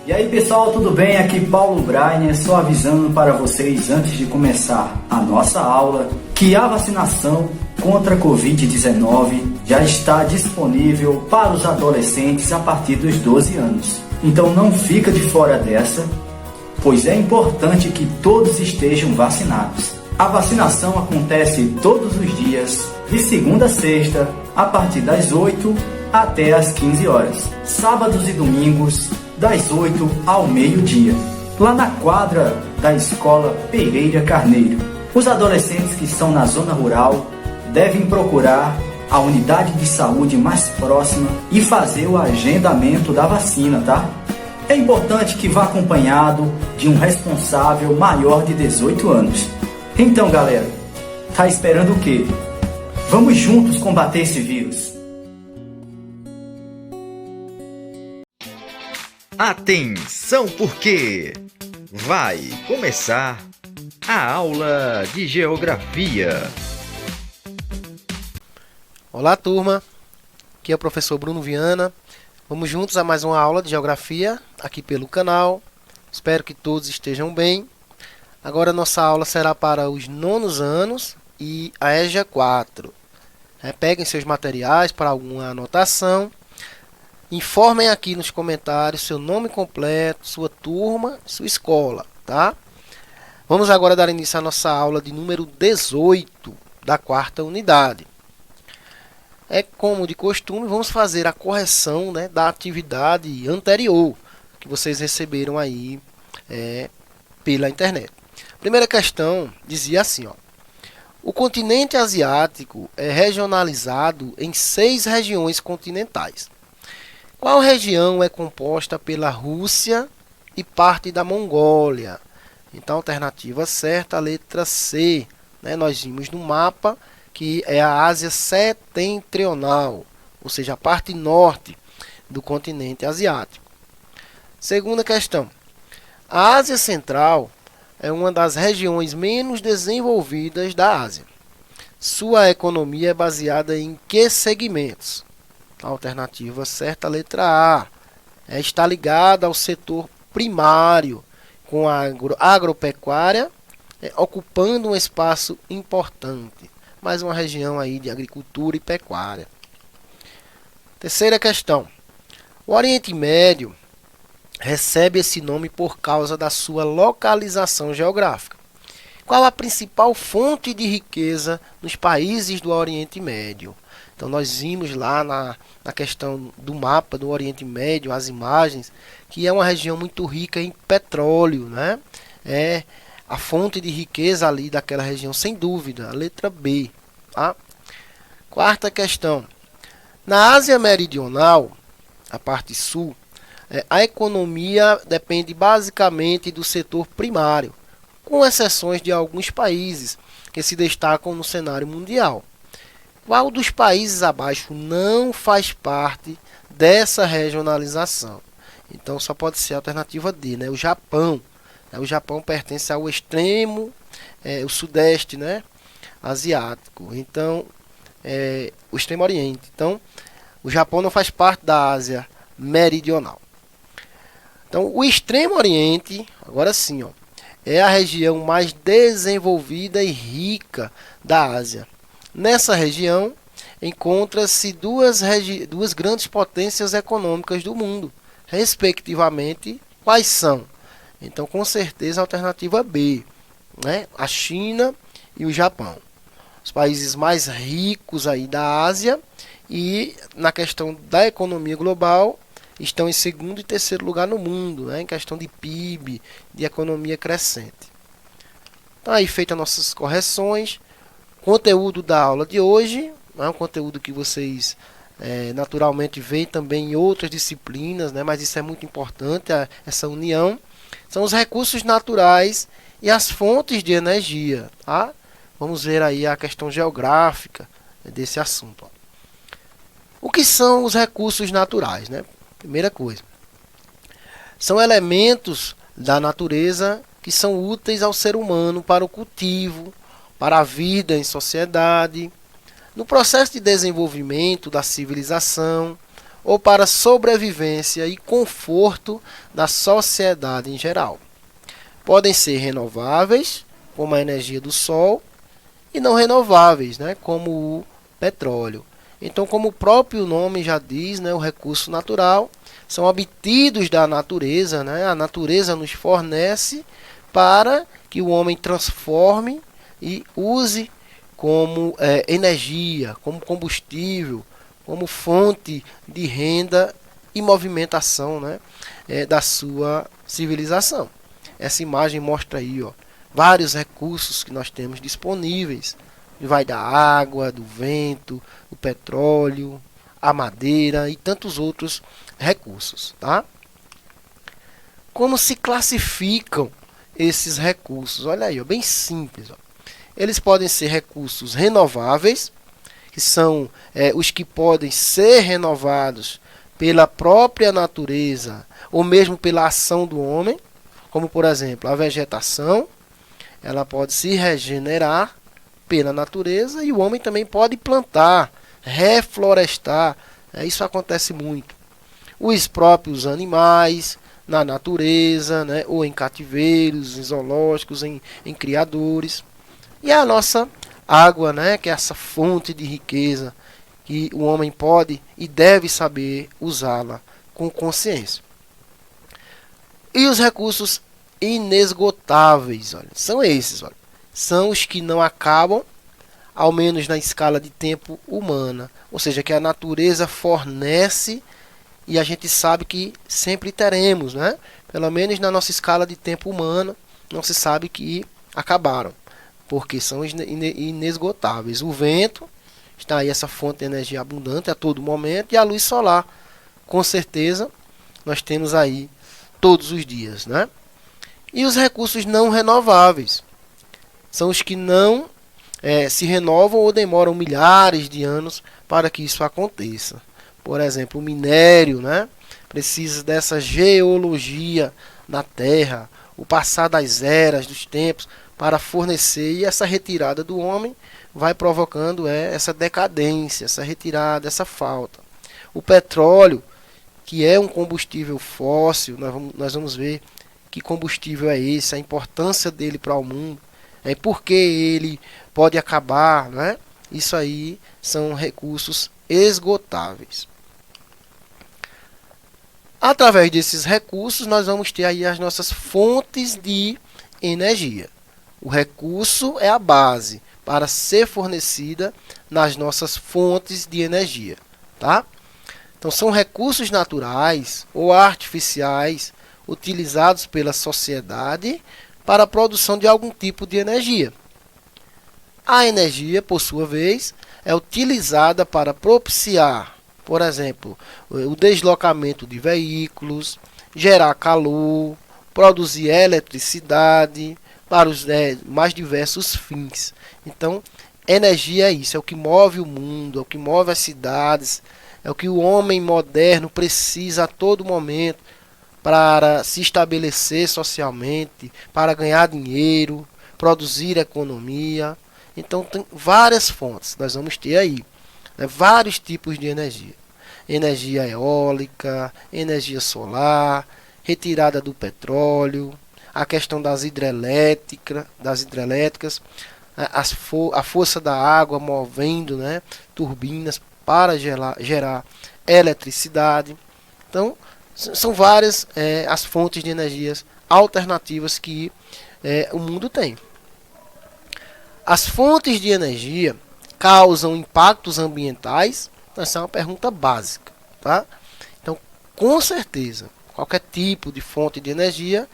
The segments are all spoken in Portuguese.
E aí pessoal, tudo bem? Aqui Paulo Brainer, só avisando para vocês antes de começar a nossa aula que a vacinação contra a Covid-19 já está disponível para os adolescentes a partir dos 12 anos. Então não fica de fora dessa, pois é importante que todos estejam vacinados. A vacinação acontece todos os dias, de segunda a sexta, a partir das 8 até as 15 horas. Sábados e domingos, das 8 ao meio-dia, lá na quadra da Escola Pereira Carneiro. Os adolescentes que estão na zona rural devem procurar a unidade de saúde mais próxima e fazer o agendamento da vacina, tá? É importante que vá acompanhado de um responsável maior de 18 anos. Então, galera, tá esperando o quê? Vamos juntos combater esse vírus. Atenção, porque vai começar a aula de Geografia. Olá, turma. Aqui é o professor Bruno Viana. Vamos juntos a mais uma aula de Geografia aqui pelo canal. Espero que todos estejam bem. Agora nossa aula será para os 9º anos e a EJA 4. Peguem seus materiais para alguma anotação. Informem aqui nos comentários seu nome completo, sua turma, sua escola, tá? Vamos agora dar início à nossa aula de número 18 da 4ª unidade. Como de costume, vamos fazer a correção, né, da atividade anterior que vocês receberam aí pela internet. Primeira questão dizia assim, ó: o continente asiático é regionalizado em 6 regiões continentais. Qual região é composta pela Rússia e parte da Mongólia? Então, alternativa certa, a letra C. Nós vimos no mapa que é a Ásia Setentrional, ou seja, a parte norte do continente asiático. Segunda questão. A Ásia Central é uma das regiões menos desenvolvidas da Ásia. Sua economia é baseada em que segmentos? Alternativa certa, a letra A. Está ligada ao setor primário, com a agropecuária ocupando um espaço importante. Mais uma região aí de agricultura e pecuária. Terceira questão. O Oriente Médio recebe esse nome por causa da sua localização geográfica. Qual a principal fonte de riqueza nos países do Oriente Médio? Então, nós vimos lá na questão do mapa do Oriente Médio, as imagens, que é uma região muito rica em petróleo, né? É a fonte de riqueza ali daquela região, sem dúvida, a letra B. Tá? Quarta questão. Na Ásia Meridional, a parte sul, a economia depende basicamente do setor primário, com exceções de alguns países que se destacam no cenário mundial. Qual dos países abaixo não faz parte dessa regionalização? Então só pode ser a alternativa D, né? O Japão. O Japão pertence ao extremo, o sudeste, né, asiático. Então, o extremo oriente. Então, o Japão não faz parte da Ásia Meridional. Então, o extremo oriente, agora sim, ó, é a região mais desenvolvida e rica da Ásia. Nessa região, encontra-se duas grandes potências econômicas do mundo, respectivamente, quais são? Então, com certeza, a alternativa B, né? A China e o Japão. Os países mais ricos aí da Ásia e, na questão da economia global, estão em segundo e terceiro lugar no mundo, né? Em questão de PIB, de economia crescente. Então, aí feitas nossas correções. Conteúdo da aula de hoje, é um conteúdo que vocês naturalmente veem também em outras disciplinas, né? Mas isso é muito importante, essa união. São os recursos naturais e as fontes de energia. Tá? Vamos ver aí a questão geográfica desse assunto. Ó. O que são os recursos naturais? Né? Primeira coisa, são elementos da natureza que são úteis ao ser humano para o cultivo, para a vida em sociedade, no processo de desenvolvimento da civilização ou para a sobrevivência e conforto da sociedade em geral. Podem ser renováveis, como a energia do sol, e não renováveis, né, como o petróleo. Então, como o próprio nome já diz, né, o recurso natural são obtidos da natureza, né, a natureza nos fornece para que o homem transforme e use como energia, como combustível, como fonte de renda e movimentação, né, da sua civilização. Essa imagem mostra aí, ó, vários recursos que nós temos disponíveis. Vai da água, do vento, o petróleo, a madeira e tantos outros recursos. Tá? Como se classificam esses recursos? Olha aí, ó, bem simples. Ó. Eles podem ser recursos renováveis, que são os que podem ser renovados pela própria natureza ou mesmo pela ação do homem, como por exemplo a vegetação, ela pode se regenerar pela natureza e o homem também pode plantar, reflorestar, isso acontece muito. Os próprios animais na natureza, né, ou em cativeiros, em zoológicos, em criadores. E a nossa água, né, que é essa fonte de riqueza que o homem pode e deve saber usá-la com consciência. E os recursos inesgotáveis, olha, são esses, olha, são os que não acabam, ao menos na escala de tempo humana, ou seja, que a natureza fornece e a gente sabe que sempre teremos, né? Pelo menos na nossa escala de tempo humana, não se sabe que acabaram, porque são inesgotáveis. O vento, está aí essa fonte de energia abundante a todo momento, e a luz solar, com certeza, nós temos aí todos os dias, né? E os recursos não renováveis são os que não se renovam ou demoram milhares de anos para que isso aconteça. Por exemplo, o minério, né, precisa dessa geologia da Terra, o passar das eras, dos tempos, para fornecer, e essa retirada do homem vai provocando essa decadência, essa retirada, essa falta. O petróleo, que é um combustível fóssil, nós vamos ver que combustível é esse, a importância dele para o mundo, por que ele pode acabar, né? Isso aí são recursos esgotáveis. Através desses recursos, nós vamos ter aí as nossas fontes de energia. O recurso é a base para ser fornecida nas nossas fontes de energia, tá? Então, são recursos naturais ou artificiais utilizados pela sociedade para a produção de algum tipo de energia. A energia, por sua vez, é utilizada para propiciar, por exemplo, o deslocamento de veículos, gerar calor, produzir eletricidade para os mais diversos fins. Então, energia é isso, é o que move o mundo, é o que move as cidades, é o que o homem moderno precisa a todo momento para se estabelecer socialmente, para ganhar dinheiro, produzir economia. Então tem várias fontes, nós vamos ter aí, né, vários tipos de energia. Energia eólica, energia solar, retirada do petróleo, a questão das hidrelétricas, a força da água movendo, né, turbinas para gerar eletricidade. Então, são várias as fontes de energias alternativas que o mundo tem. As fontes de energia causam impactos ambientais? Essa é uma pergunta básica, tá? Então, com certeza, qualquer tipo de fonte de energia,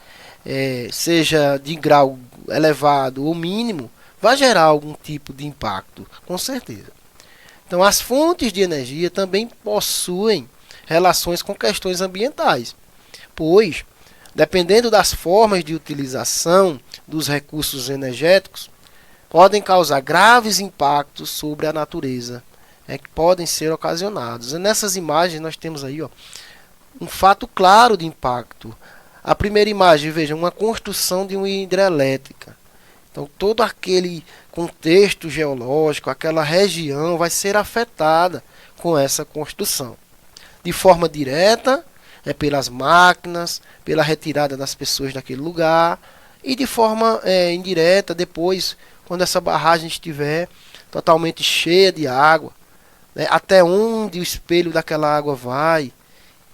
seja de grau elevado ou mínimo, vai gerar algum tipo de impacto, com certeza. Então, as fontes de energia também possuem relações com questões ambientais, pois, dependendo das formas de utilização dos recursos energéticos, podem causar graves impactos sobre a natureza, que podem ser ocasionados. E nessas imagens nós temos aí, ó, um fato claro de impacto. A primeira imagem, veja, uma construção de uma hidrelétrica. Então, todo aquele contexto geológico, aquela região vai ser afetada com essa construção. de forma direta, pelas máquinas, pela retirada das pessoas daquele lugar, e de forma indireta, depois, quando essa barragem estiver totalmente cheia de água, né, até onde o espelho daquela água vai,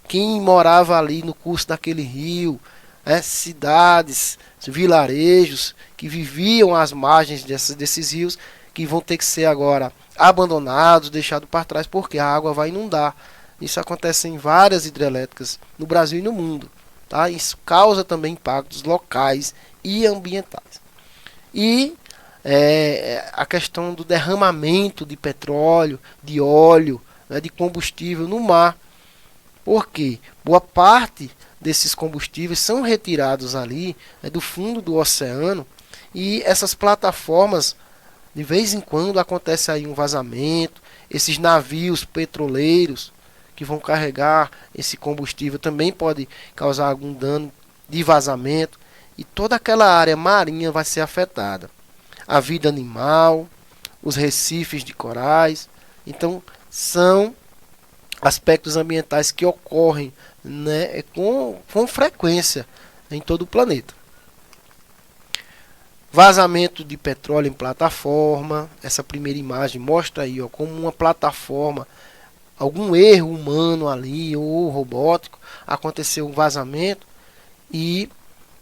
quem morava ali no curso daquele rio, cidades, vilarejos que viviam às margens desses rios, que vão ter que ser agora abandonados, deixados para trás, porque a água vai inundar. Isso acontece em várias hidrelétricas no Brasil e no mundo. Tá? Isso causa também impactos locais e ambientais. E a questão do derramamento de petróleo, de óleo, né, de combustível no mar. Porque boa parte desses combustíveis são retirados ali, né, do fundo do oceano, e essas plataformas, de vez em quando acontece aí um vazamento, esses navios petroleiros que vão carregar esse combustível também pode causar algum dano de vazamento, e toda aquela área marinha vai ser afetada. A vida animal, os recifes de corais. Então, são aspectos ambientais que ocorrem, né, com frequência em todo o planeta. Vazamento de petróleo em plataforma. Essa primeira imagem mostra aí, ó, como uma plataforma, algum erro humano ali ou robótico, aconteceu um vazamento e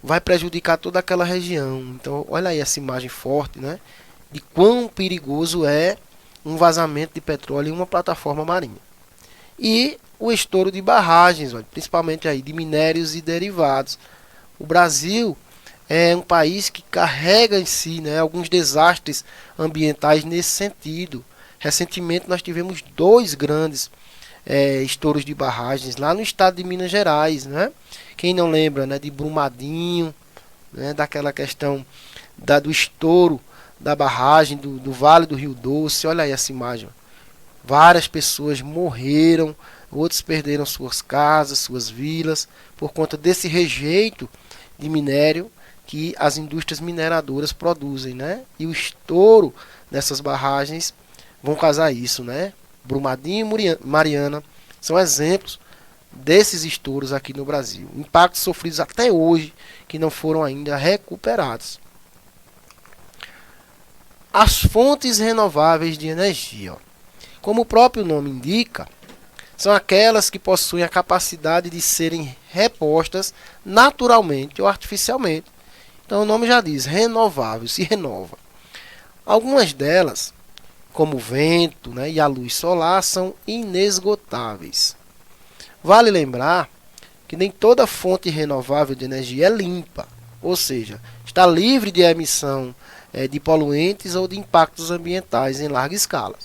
vai prejudicar toda aquela região. Então, olha aí essa imagem forte, né, de quão perigoso é um vazamento de petróleo em uma plataforma marinha. E o estouro de barragens, olha, principalmente aí de minérios e derivados. O Brasil é um país que carrega em si, né, alguns desastres ambientais nesse sentido. Recentemente nós tivemos 2 grandes estouros de barragens lá no estado de Minas Gerais, né? Quem não lembra, né, de Brumadinho, né, daquela questão do estouro da barragem do Vale do Rio Doce. Olha aí essa imagem. Várias pessoas morreram, outros perderam suas casas, suas vilas, por conta desse rejeito de minério que as indústrias mineradoras produzem, né? E o estouro dessas barragens vão causar isso, né? Brumadinho e Mariana são exemplos desses estouros aqui no Brasil. Impactos sofridos até hoje que não foram ainda recuperados. As fontes renováveis de energia. Como o próprio nome indica, são aquelas que possuem a capacidade de serem repostas naturalmente ou artificialmente. Então o nome já diz, renovável, se renova. Algumas delas, como o vento, né, e a luz solar, são inesgotáveis. Vale lembrar que nem toda fonte renovável de energia é limpa, ou seja, está livre de emissão de poluentes ou de impactos ambientais em larga escala.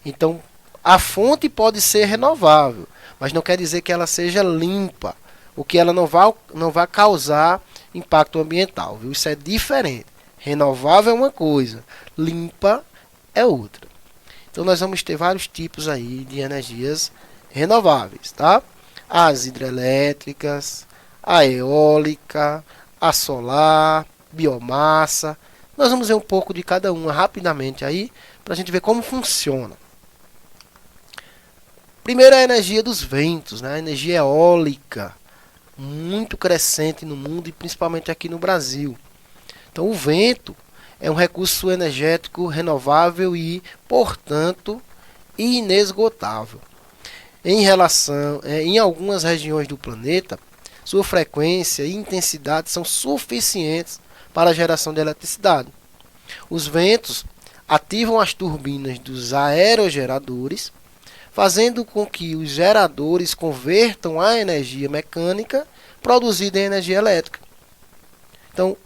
Então, a fonte pode ser renovável, mas não quer dizer que ela seja limpa, ou que ela não vai causar impacto ambiental. Viu? Isso é diferente. Renovável é uma coisa, limpa é outra. Então, nós vamos ter vários tipos aí de energias renováveis, tá? As hidrelétricas, a eólica, a solar, biomassa. Nós vamos ver um pouco de cada uma rapidamente aí, para a gente ver como funciona. Primeiro, a energia dos ventos, né? A energia eólica, muito crescente no mundo e principalmente aqui no Brasil. Então, o vento é um recurso energético renovável e, portanto, inesgotável. Em algumas regiões do planeta, sua frequência e intensidade são suficientes para a geração de eletricidade. Os ventos ativam as turbinas dos aerogeradores, fazendo com que os geradores convertam a energia mecânica produzida em energia elétrica. Então,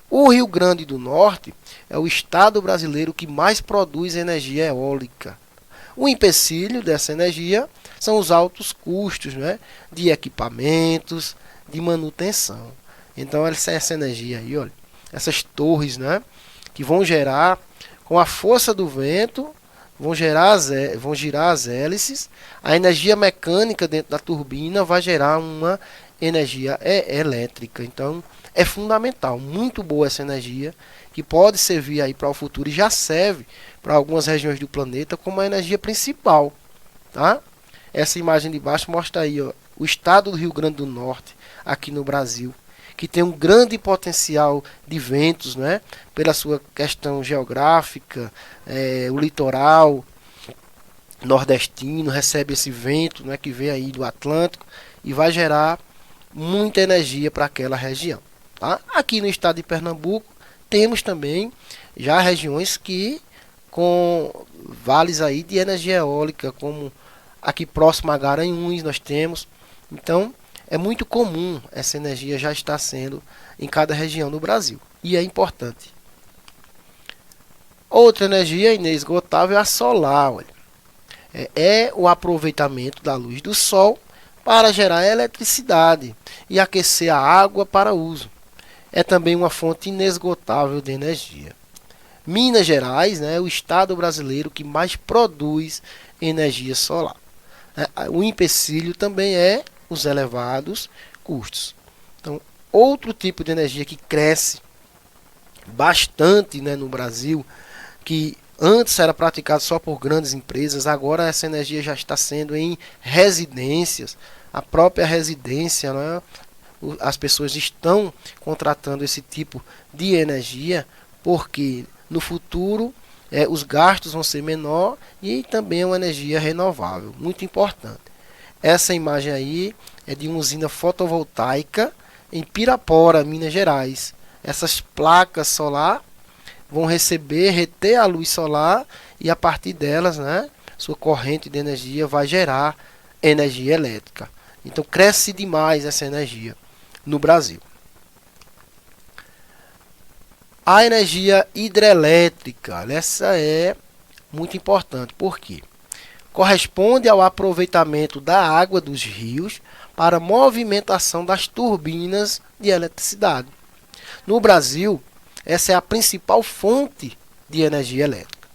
o Rio Grande do Norte é o estado brasileiro que mais produz energia eólica. O empecilho dessa energia são os altos custos, né, de equipamentos, de manutenção. Então, essa energia aí, olha, essas torres, né, que vão gerar, com a força do vento, vão girar as hélices, a energia mecânica dentro da turbina vai gerar uma energia elétrica. Então, é fundamental, muito boa essa energia, que pode servir aí para o futuro e já serve para algumas regiões do planeta como a energia principal, tá? Essa imagem de baixo mostra aí, ó, o estado do Rio Grande do Norte, aqui no Brasil, que tem um grande potencial de ventos, né? Pela sua questão geográfica, o litoral nordestino recebe esse vento, né, que vem aí do Atlântico e vai gerar muita energia para aquela região. Tá? Aqui no estado de Pernambuco temos também já regiões que com vales aí de energia eólica, como aqui próximo a Garanhuns nós temos. Então é muito comum essa energia já estar sendo em cada região do Brasil e é importante. Outra energia inesgotável é a solar. Olha. É o aproveitamento da luz do sol para gerar eletricidade e aquecer a água para uso. É também uma fonte inesgotável de energia. Minas Gerais, né, é o estado brasileiro que mais produz energia solar. O empecilho também é os elevados custos. Então, outro tipo de energia que cresce bastante, né, no Brasil, que antes era praticado só por grandes empresas, agora essa energia já está sendo em residências. A própria residência, né, as pessoas estão contratando esse tipo de energia porque no futuro os gastos vão ser menor e também é uma energia renovável, muito importante. Essa imagem aí é de uma usina fotovoltaica em Pirapora, Minas Gerais. Essas placas solar vão reter a luz solar e a partir delas, né, sua corrente de energia vai gerar energia elétrica. Então cresce demais essa energia no Brasil. A energia hidrelétrica, essa é muito importante, porque corresponde ao aproveitamento da água dos rios para a movimentação das turbinas de eletricidade. No Brasil, essa é a principal fonte de energia elétrica.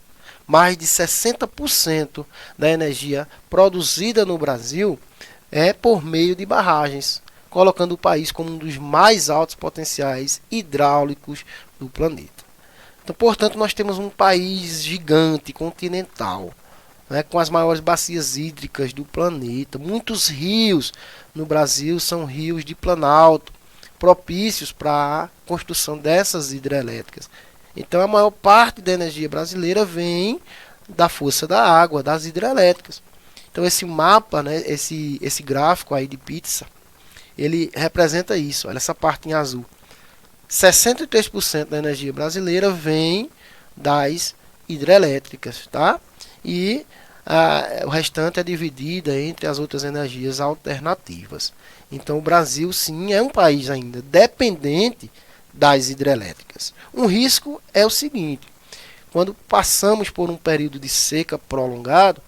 Mais de 60% da energia produzida no Brasil é por meio de barragens, colocando o país como um dos mais altos potenciais hidráulicos do planeta. Então, portanto, nós temos um país gigante, continental, né, com as maiores bacias hídricas do planeta. Muitos rios no Brasil são rios de planalto, propícios para a construção dessas hidrelétricas. Então, a maior parte da energia brasileira vem da força da água, das hidrelétricas. Então, esse mapa, né, esse gráfico aí de pizza, ele representa isso. Olha essa parte em azul. 63% da energia brasileira vem das hidrelétricas, tá? E o restante é dividida entre as outras energias alternativas. Então o Brasil sim é um país ainda dependente das hidrelétricas. Um risco é o seguinte: quando passamos por um período de seca prolongado,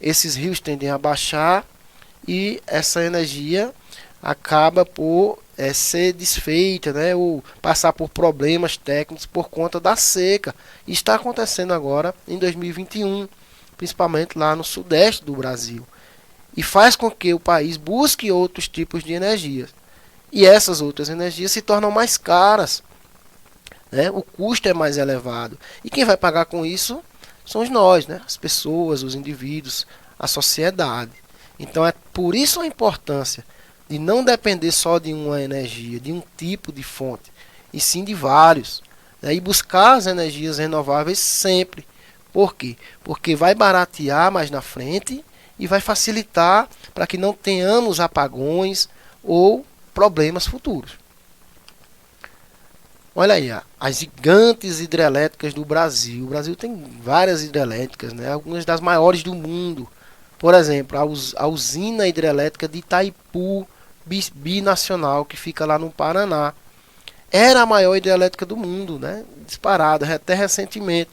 esses rios tendem a baixar e essa energia acaba por ser desfeita, né, ou passar por problemas técnicos por conta da seca. E está acontecendo agora em 2021, principalmente lá no sudeste do Brasil. E faz com que o país busque outros tipos de energias. E essas outras energias se tornam mais caras, né? O custo é mais elevado. E quem vai pagar com isso somos nós, né? As pessoas, os indivíduos, a sociedade. Então é por isso a importância de não depender só de uma energia, de um tipo de fonte, e sim de vários, né? E buscar as energias renováveis sempre. Por quê? Porque vai baratear mais na frente e vai facilitar para que não tenhamos apagões ou problemas futuros. Olha aí, as gigantes hidrelétricas do Brasil. O Brasil tem várias hidrelétricas, né? Algumas das maiores do mundo. Por exemplo, a usina hidrelétrica de Itaipu Binacional, que fica lá no Paraná. Era a maior hidrelétrica do mundo, né? Disparada, até recentemente,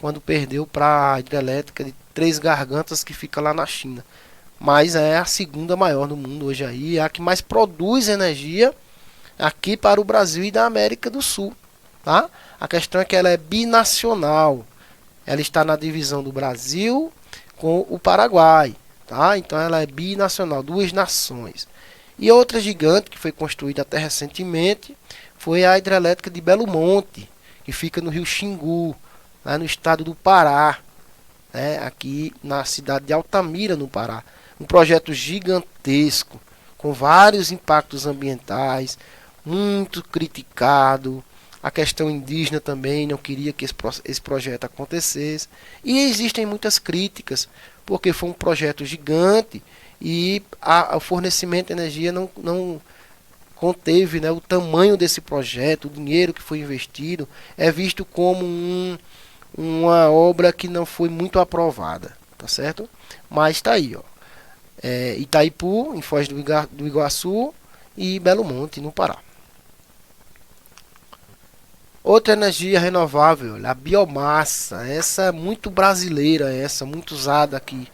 quando perdeu para a hidrelétrica de Três Gargantas, que fica lá na China. Mas é a segunda maior do mundo hoje aí, é a que mais produz energia aqui para o Brasil e da América do Sul, tá? A questão é que ela é binacional. Ela está na divisão do Brasil com o Paraguai, tá? Então ela é binacional, duas nações. E outra gigante que foi construída até recentemente foi a hidrelétrica de Belo Monte, que fica no rio Xingu, lá no estado do Pará, né? Aqui na cidade de Altamira, no Pará. um projeto gigantesco, com vários impactos ambientais, muito criticado. A questão indígena também não queria que esse projeto acontecesse. E existem muitas críticas, porque foi um projeto gigante e o fornecimento de energia não conteve, né, o tamanho desse projeto, o dinheiro que foi investido, é visto como uma obra que não foi muito aprovada, tá certo? Mas está aí, ó. Itaipu, em Foz do Iguaçu, e Belo Monte, no Pará. Outra energia renovável, a biomassa, essa é muito brasileira, muito usada aqui.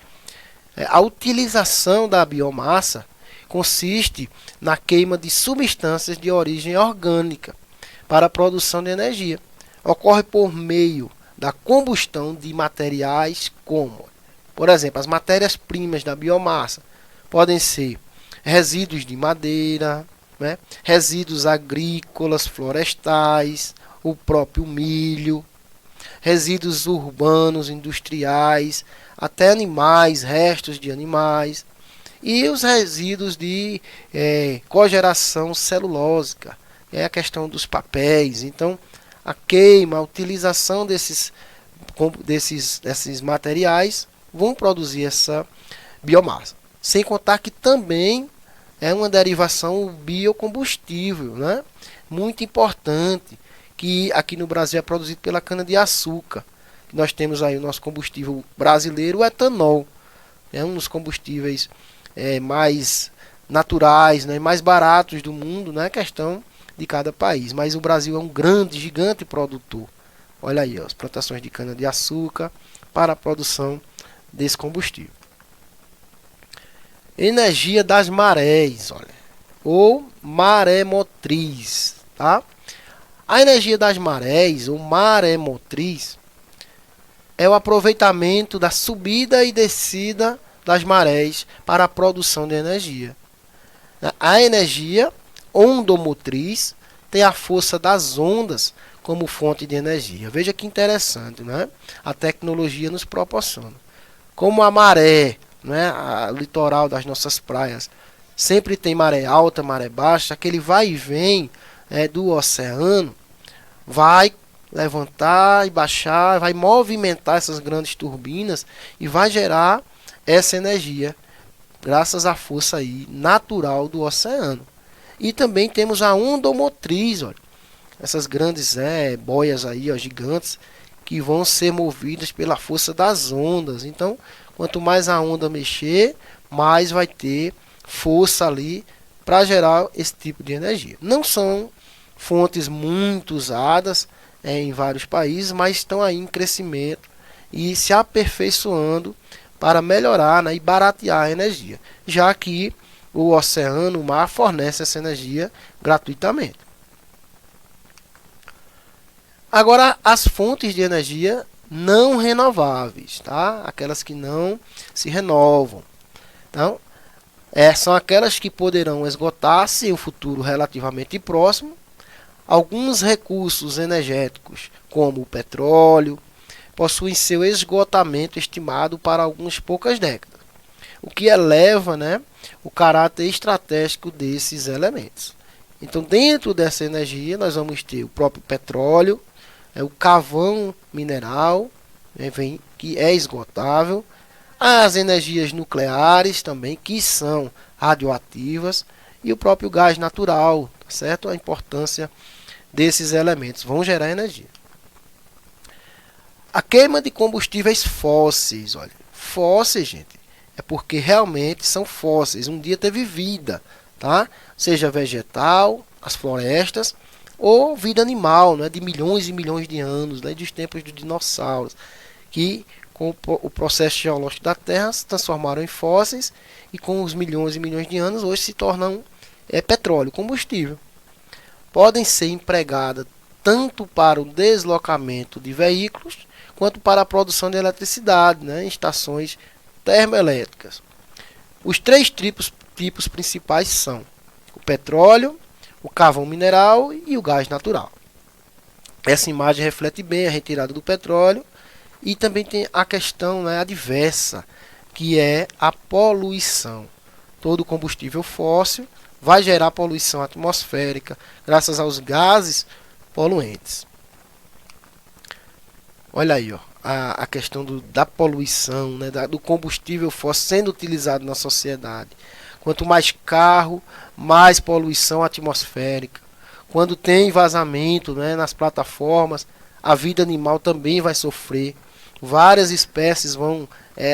A utilização da biomassa consiste na queima de substâncias de origem orgânica para a produção de energia. Ocorre por meio da combustão de materiais como, por exemplo, as matérias-primas da biomassa podem ser resíduos de madeira, né, resíduos agrícolas, florestais, o próprio milho, resíduos urbanos, industriais, até animais, restos de animais, e os resíduos de cogeração celulósica, é a questão dos papéis. Então, a queima, a utilização desses materiais vão produzir essa biomassa. Sem contar que também é uma derivação biocombustível, né? Muito importante, que aqui no Brasil é produzido pela cana-de-açúcar. Nós temos aí o nosso combustível brasileiro, o etanol. É um dos combustíveis mais naturais, né, mais baratos do mundo, não é questão de cada país. Mas o Brasil é um grande, gigante produtor. Olha aí, ó, as plantações de cana-de-açúcar para a produção desse combustível. Energia das marés, olha, ou maremotriz, tá? A energia das marés, ou maremotriz, é o aproveitamento da subida e descida das marés para a produção de energia. A energia ondomotriz tem a força das ondas como fonte de energia. Veja que interessante, né? A tecnologia nos proporciona. Como a maré, né? O litoral das nossas praias sempre tem maré alta, maré baixa, aquele vai e vem do oceano vai levantar e baixar, vai movimentar essas grandes turbinas e vai gerar essa energia graças à força aí natural do oceano. E também temos a ondomotriz, olha, essas grandes boias aí, ó, gigantes, que vão ser movidas pela força das ondas. Então, quanto mais a onda mexer, mais vai ter força ali para gerar esse tipo de energia. Não são fontes muito usadas em vários países, mas estão aí em crescimento e se aperfeiçoando para melhorar, né, e baratear a energia, já que o oceano, o mar, fornece essa energia gratuitamente. Agora, as fontes de energia não renováveis, tá? Aquelas que não se renovam. Então, são aquelas que poderão esgotar-se em um futuro relativamente próximo. Alguns recursos energéticos, como o petróleo, possuem seu esgotamento estimado para algumas poucas décadas, o que eleva, né, o caráter estratégico desses elementos. Então, dentro dessa energia, nós vamos ter o próprio petróleo, o carvão mineral, que é esgotável, as energias nucleares também, que são radioativas, e o próprio gás natural, certo? A importância desses elementos vão gerar energia. A queima de combustíveis fósseis, olha, fósseis, gente, é porque realmente são fósseis, um dia teve vida, tá? Seja vegetal, as florestas, ou vida animal, né, de milhões e milhões de anos, né, dos tempos dos dinossauros, que com o processo geológico da Terra se transformaram em fósseis e com os milhões e milhões de anos hoje se tornam petróleo, combustível. Podem ser empregadas tanto para o deslocamento de veículos quanto para a produção de eletricidade, né, em estações termoelétricas. Os três tipos principais são o petróleo, o carvão mineral e o gás natural. Essa imagem reflete bem a retirada do petróleo e também tem a questão, né, adversa, que é a poluição. Todo combustível fóssil vai gerar poluição atmosférica graças aos gases poluentes. Olha aí, ó, a questão da poluição, né, do combustível fóssil sendo utilizado na sociedade. Quanto mais carro, mais poluição atmosférica. Quando tem vazamento, né, nas plataformas, a vida animal também vai sofrer. Várias espécies vão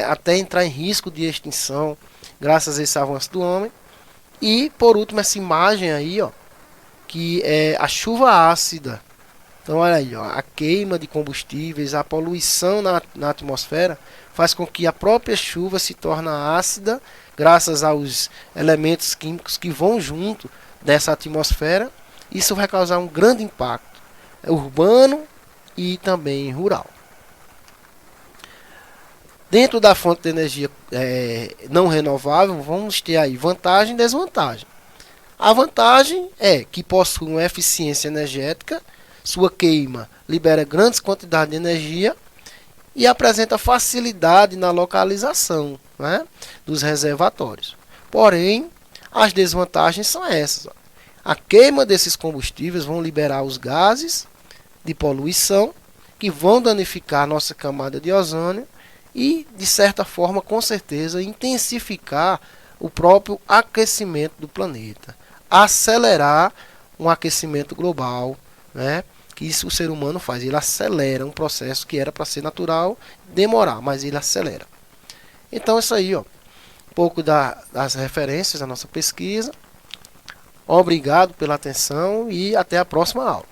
até entrar em risco de extinção graças a esse avanço do homem. E por último, essa imagem aí, ó, que é a chuva ácida. Então olha aí, ó, a queima de combustíveis, a poluição na atmosfera faz com que a própria chuva se torne ácida graças aos elementos químicos que vão junto dessa atmosfera. Isso vai causar um grande impacto urbano e também rural. Dentro da fonte de energia não renovável, vamos ter aí vantagem e desvantagem. A vantagem é que possui uma eficiência energética, sua queima libera grandes quantidades de energia e apresenta facilidade na localização, né, dos reservatórios. Porém, as desvantagens são essas. Ó. A queima desses combustíveis vão liberar os gases de poluição que vão danificar a nossa camada de ozônio e, de certa forma, com certeza, intensificar o próprio aquecimento do planeta. Acelerar um aquecimento global, né? Que isso o ser humano faz. Ele acelera um processo que era para ser natural, demorar, mas ele acelera. Então, isso aí, ó, um pouco das referências da nossa pesquisa. Obrigado pela atenção e até a próxima aula.